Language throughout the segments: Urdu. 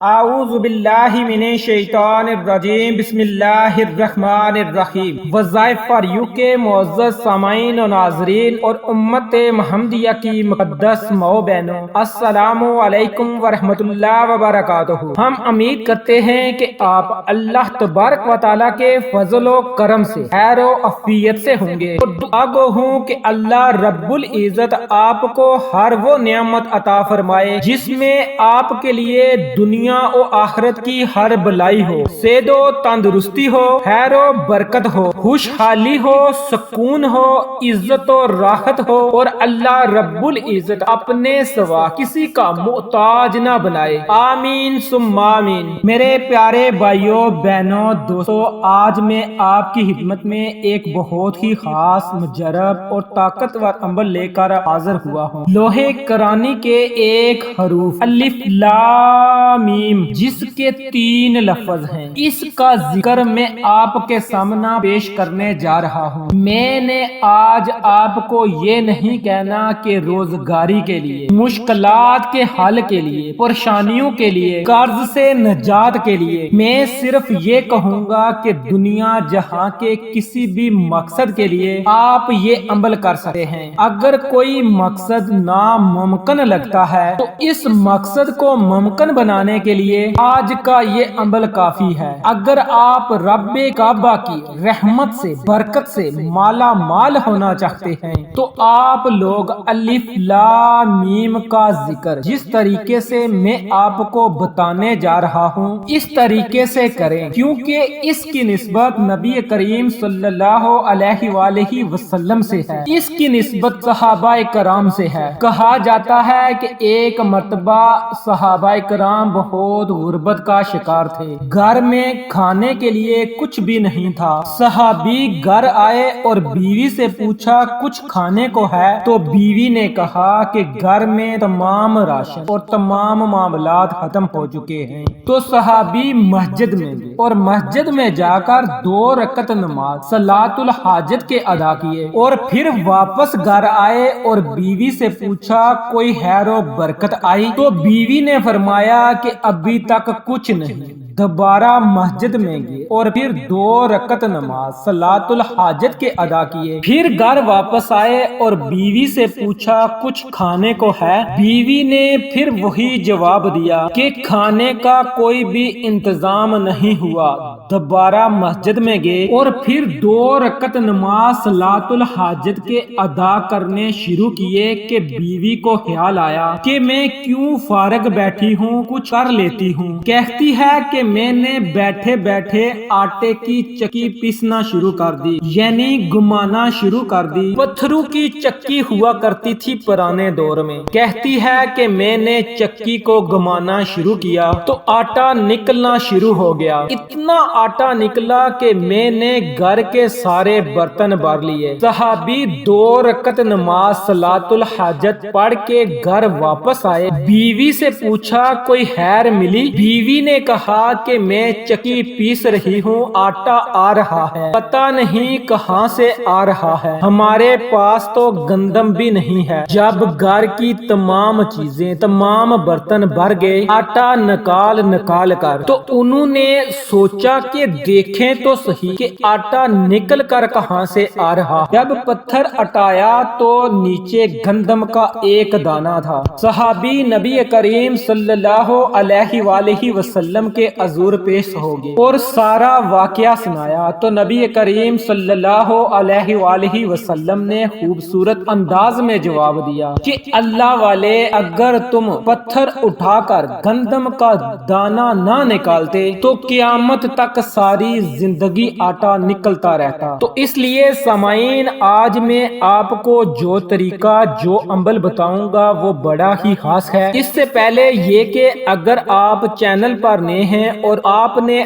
اعوذ باللہ من الشیطان الرجیم بسم اللہ الرحمن الرحیم۔ وظائف فار یو کے معزز سامعین و ناظرین اور امت محمدیہ کی مقدس ماؤ بہنوں، السلام علیکم ورحمۃ اللہ وبرکاتہ۔ ہم امید کرتے ہیں کہ آپ اللہ تبارک و تعالیٰ کے فضل و کرم سے خیر و عافیت سے ہوں گے، اور دعا گو ہوں کہ اللہ رب العزت آپ کو ہر وہ نعمت عطا فرمائے جس میں آپ کے لیے دنیا و آخرت کی ہر بلائی ہو، صحت و تندرستی ہو، خیر و برکت ہو، خوشحالی ہو، سکون ہو، عزت و راحت ہو، اور اللہ رب العزت اپنے سوا کسی کا محتاج نہ بنائے، آمین ثم آمین۔ میرے پیارے بھائیوں بہنوں دوستو، آج میں آپ کی خدمت میں ایک بہت ہی خاص مجرب اور طاقتور عمل لے کر حاضر ہوا ہوں۔ لوح کرانی کے ایک حروف الف لام میم جس کے 3 لفظ ہیں، اس کا ذکر میں آپ کے سامنے پیش کرنے جا رہا ہوں۔ میں نے آج آپ کو یہ نہیں کہنا کہ روزگاری کے لیے، مشکلات کے حل کے لیے، پریشانیوں کے لیے، قرض سے نجات کے لیے، میں صرف یہ کہوں گا کہ دنیا جہاں کے کسی بھی مقصد کے لیے آپ یہ عمل کر سکتے ہیں۔ اگر کوئی مقصد ناممکن لگتا ہے تو اس مقصد کو ممکن بنانے کے لیے آج کا یہ عمل کافی ہے۔ اگر آپ رب کعبہ کی رحمت سے، برکت سے مالا مال ہونا چاہتے ہیں تو آپ لوگ الف لام میم کا ذکر جس طریقے سے میں آپ کو بتانے جا رہا ہوں اس طریقے سے کریں، کیونکہ اس کی نسبت نبی کریم صلی اللہ علیہ وآلہ وسلم سے ہے، اس کی نسبت صحابہ کرام سے ہے۔ کہا جاتا ہے کہ ایک مرتبہ صحابہ کرام بہت غربت کا شکار تھے، گھر میں کھانے کے لیے کچھ بھی نہیں تھا۔ صحابی گھر آئے اور بیوی سے پوچھا کچھ کھانے کو ہے؟ تو بیوی نے کہا کہ گھر میں تمام راشن اور تمام معاملات ختم ہو چکے ہیں۔ تو صحابی مسجد میں گئے اور مسجد میں جا کر 2 رکعت نماز صلاۃ الحاجت کے ادا کیے، اور پھر واپس گھر آئے اور بیوی سے پوچھا کوئی خیر و برکت آئی؟ تو بیوی نے فرمایا کہ ابھی تک کچھ نہیں۔ دوبارہ مسجد میں گئے اور پھر 2 رکعت نماز صلاۃ الحاجت کے ادا کیے، پھر گھر واپس آئے اور بیوی سے پوچھا کچھ کھانے کو ہے؟ بیوی نے پھر وہی جواب دیا کہ کھانے کا کوئی بھی انتظام نہیں ہوا۔ دوبارہ مسجد میں گئے اور پھر 2 رکعت نماز صلاۃ الحاجت کے ادا کرنے شروع کیے کہ بیوی کو خیال آیا کہ میں کیوں فارغ بیٹھی ہوں، کچھ کر لیتی ہوں۔ کہتی ہے کہ میں نے بیٹھے بیٹھے آٹے کی چکی پیسنا شروع کر دی، یعنی گمانا شروع کر دی۔ پتھروں کی چکی ہوا کرتی تھی پرانے دور میں۔ کہتی ہے کہ میں نے چکی کو گمانا شروع کیا تو آٹا نکلنا شروع ہو گیا، اتنا آٹا نکلا کہ میں نے گھر کے سارے برتن بھر لیے۔ صحابی 2 رکعت نماز صلاۃ الحاجت پڑھ کے گھر واپس آئے، بیوی سے پوچھا کوئی خیر ملی؟ بیوی نے کہا کہ میں چکی پیس رہی ہوں، آٹا آ رہا ہے، پتہ نہیں کہاں سے آ رہا ہے، ہمارے پاس تو گندم بھی نہیں ہے۔ جب گھر کی تمام چیزیں، تمام برتن بھر گئے آٹا نکال کر، تو انہوں نے سوچا کہ دیکھیں تو صحیح کہ آٹا نکل کر کہاں سے آ رہا۔ جب پتھر ہٹایا تو نیچے گندم کا ایک دانہ تھا۔ صحابی نبی کریم صلی اللہ علیہ وآلہ وسلم کے حضور پیش ہو گئے اور سارا واقعہ سنایا تو نبی کریم صلی اللہ علیہ وآلہ وسلم نے خوبصورت انداز میں جواب دیا کہ اللہ والے، اگر تم پتھر اٹھا کر گندم کا دانہ نہ نکالتے تو قیامت تک ساری زندگی آٹا نکلتا رہتا۔ تو اس لیے سامعین، آج میں آپ کو جو طریقہ، جو عمل بتاؤں گا وہ بڑا ہی خاص ہے۔ اس سے پہلے یہ کہ اگر آپ چینل پر نئے ہیں اور آپ نے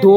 2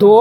2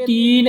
3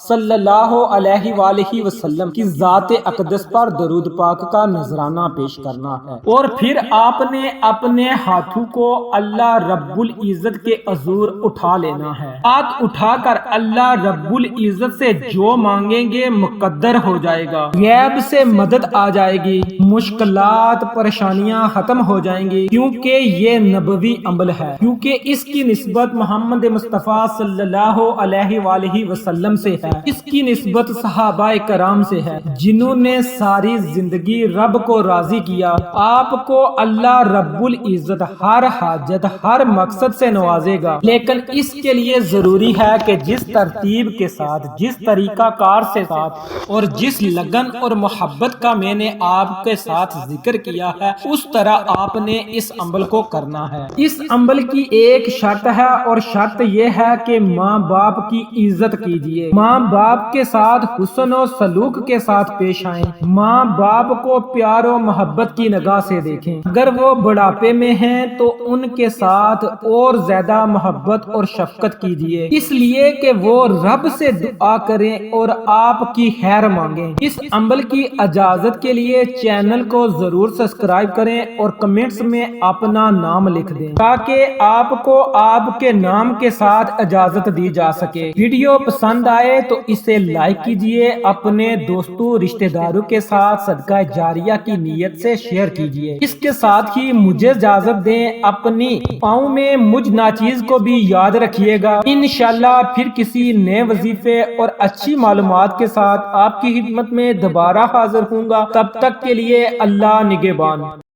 صلی اللہ علیہ وآلہ وسلم کی ذات اقدس پر درود پاک کا نذرانہ پیش کرنا ہے، اور پھر آپ نے اپنے ہاتھوں کو اللہ رب العزت کے حضور اٹھا لینا ہے۔ ہاتھ اٹھا کر اللہ رب العزت سے جو مانگیں گے مقدر ہو جائے گا، غیب سے مدد آ جائے گی، مشکلات پریشانیاں ختم ہو جائیں گی، کیونکہ یہ نبوی عمل ہے، کیونکہ اس کی نسبت محمد مصطفیٰ صلی اللہ علیہ وآلہ وسلم سے ہے، اس کی نسبت صحابہ کرام سے ہے جنہوں نے ساری زندگی رب کو راضی کیا۔ آپ کو اللہ رب العزت ہر حاجت ہر مقصد سے نوازے گا، لیکن اس کے لیے ضروری ہے کہ جس ترتیب کے ساتھ، جس طریقہ کار سے ساتھ اور جس لگن اور محبت کا میں نے آپ کے ساتھ ذکر کیا ہے، اس طرح آپ نے اس عمل کو کرنا ہے۔ اس عمل کی ایک شرط ہے، اور شرط یہ ہے کہ ماں باپ کی عزت کیجیے، ماں باپ کے ساتھ حسن و سلوک کے ساتھ پیش آئیں، ماں باپ کو پیار و محبت کی نگاہ سے دیکھیں، اگر وہ بڑھاپے میں ہیں تو ان کے ساتھ اور زیادہ محبت اور شفقت کیجیے، اس لیے کہ وہ رب سے دعا کریں اور آپ کی خیر مانگیں۔ اس عمل کی اجازت کے لیے چینل کو ضرور سبسکرائب کریں اور کمنٹس میں اپنا نام لکھ دیں تاکہ آپ کو آپ کے نام کے ساتھ اجازت دی جا سکے۔ ویڈیو پسند آئے تو اسے لائک کیجیے، اپنے دوستوں رشتہ داروں کے ساتھ صدقہ جاریہ کی نیت سے شیئر کیجیے۔ اس کے ساتھ ہی مجھے اجازت دیں، اپنی پاؤں میں مجھ ناچیز کو بھی یاد رکھیے گا۔ انشاءاللہ پھر کسی نئے وظیفے اور اچھی معلومات کے ساتھ آپ کی خدمت میں دوبارہ حاضر ہوں گا، تب تک کے لیے اللہ نگہبان۔